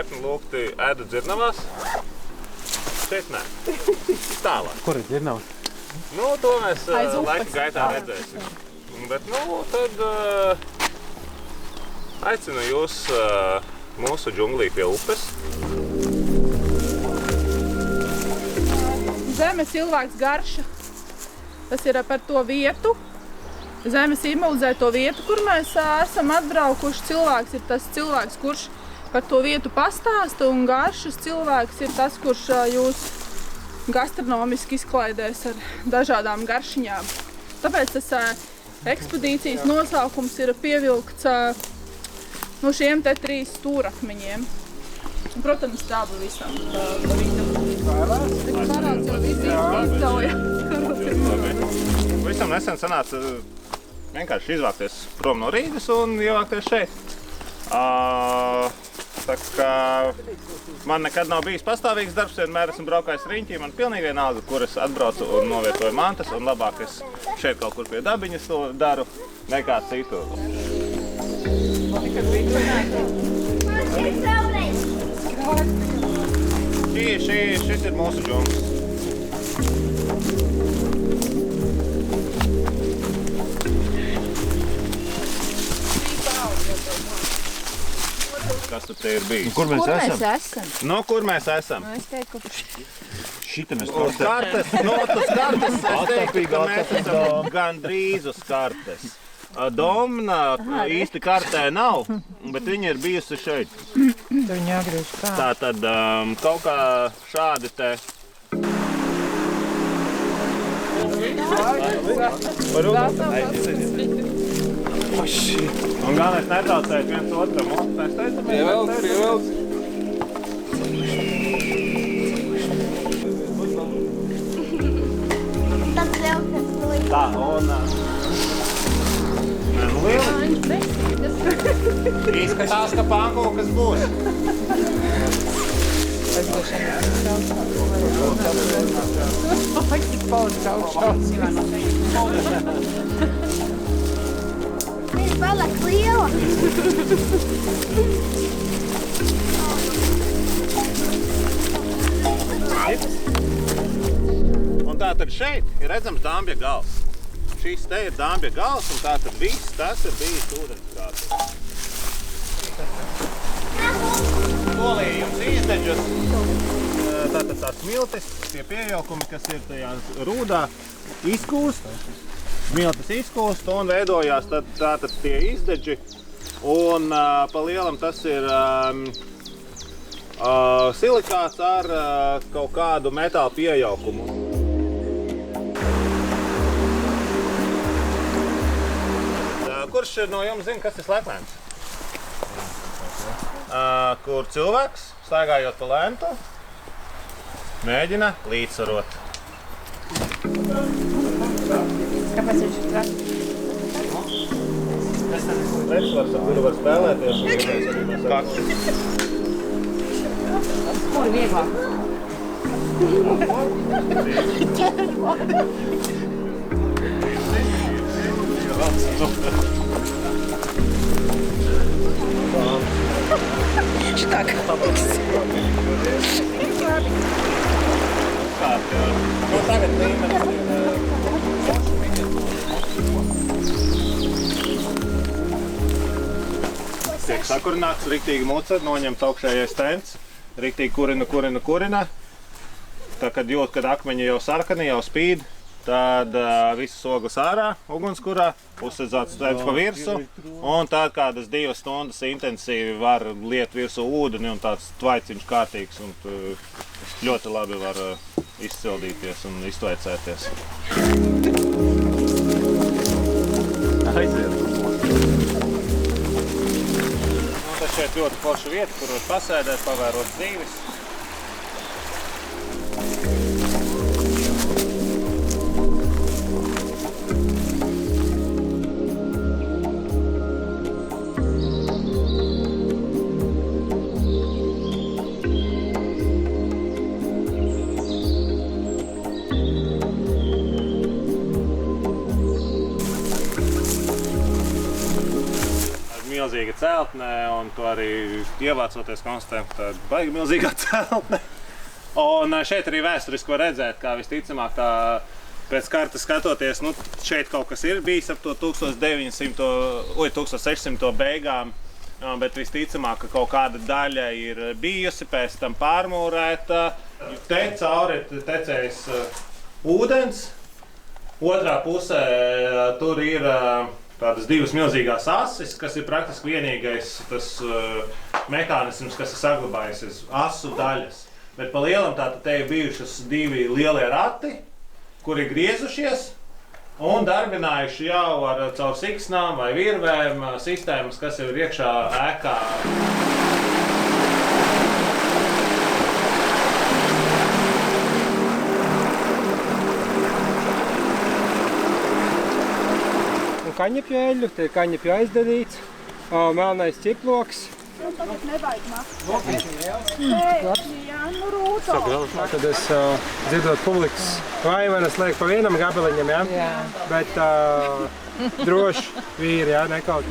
laipni lūgti ēdu dzirnavās. Šeit nē. Tālāk. Kur ir dzirnavas? Nu, to mēs laika gaitā redzēsim. Bet, nu, tad aicinu jūs mūsu džunglī pie upes. Zeme cilvēks garša. Tas ir par to vietu. Zeme simbolizē to vietu, kur mēs esam atbraukuši. Cilvēks ir tas cilvēks, kurš par to vietu pastāsta, un garšas cilvēks ir tas, kurš jūs gastronomiski izklaidēs ar dažādām garšiņām. Tāpēc tas ekspedīcijas nosaukums ir pievilkts no šiem te 3 stūrakmeņiem. Un, protams, tābu visam. Visam nesen sanāca vienkārši izvākties prom no Rīgas un ievākties šeit. Tā kā man nekad nav bijis pastāvīgs darbs, vienmēr esmu braukājis riņķī, man pilnīgi vienalga, kur es atbraucu un novietoju mantas, un labāk es šeit kaut kur pie dabiņas to daru nekā citur. Šis ir mūsu džungls. Kas tu te ir bijis? Kur mēs esam? No kur mēs esam? Es teiktu, ka Šita mēs Uz kartes, uz kartes es teiktu, ka mēs esam gandrīz uz kartes. Domna īsti kartē nav, bet viņa ir bijusi šeit. tur viņa jāgriež kā. Tātad kaut kā šādi te. Un galvenais netraucēt viens otram. Mēs teicam, pievelc. Tā, un... Izskatās, ka pankūkas būs. Viņš paliek liela. Un tātad šeit ir redzams Dambja gals. Šis te ir Dambja gals, un tātad viss tas ir bijis ūdenskrāts. Solīja jums izdeģus, tātad tās smiltis, tie piejaukumi, kas ir tajā rūdā, izkūst. Smiltis izkūst un veidojās tātad tie izdeģi. Un pa lielam tas ir silikāts ar kaut kādu metāla piejaukumu. Kurš no jums zina, kas ir slēpnēns? Kur cilvēks, staigājot pa lentu, mēģina līdzsvarot. Kāpēc viņš ir traks? Līdzsvars, ar kuru var spēlēties. Kur vieglāk? Šitāk. Tagad līmenis tiek sakurināts, riktīgi mucēt, noņemts augšējais tents, riktīgi kurina. Tā, kad jūt, kad akmeņi jau sarkani, jau spīd, tad visas ogles ārā ugunskurā, uzsedzāts tēps pa virsu, un tad kādas 2 stundas intensīvi var liet virsū ūdeni, un tāds tvaiciņš kārtīgs, un ļoti labi var izcildīties un iztvaicēties. Aiziet! Un tas šeit ļoti forša vieta, kur var pasēdēt, pavērot dzīves. milzīga celtne, un to arī ievācoties konstatējam, ka tā ir baigi milzīgā celtne. Un šeit arī vēsturiski var redzēt, kā visticamāk tā pēc kartes skatoties, nu, šeit kaut kas ir bijis ap to 1600 beigām, bet visticamāk, ka kaut kāda daļa ir bijusi, pēc tam pārmūrēta. Te cauri ir tecējis ūdens, otrā pusē tur ir tādas divas milzīgās asis, kas ir praktiski vienīgais tas mehānisms, kas ir saglabājies, asu daļas. Bet pa lielam tātad te ir bijušas divi lielie rati, kuri griezušies un darbinājuši jau ar caur siksnām vai virvēm sistēmas, kas jau ir iekšā ēkā. Kaņepju eļļu, te ir kaņepju aizdarīts, melnais ķiploks. Tagad nevajag makt. Jā, nu rūto. Tad es dzirdot publikas vaivanas liek pa vienam gabaliņam, ja? Jā. Bet droši vīri, ja, nekaut.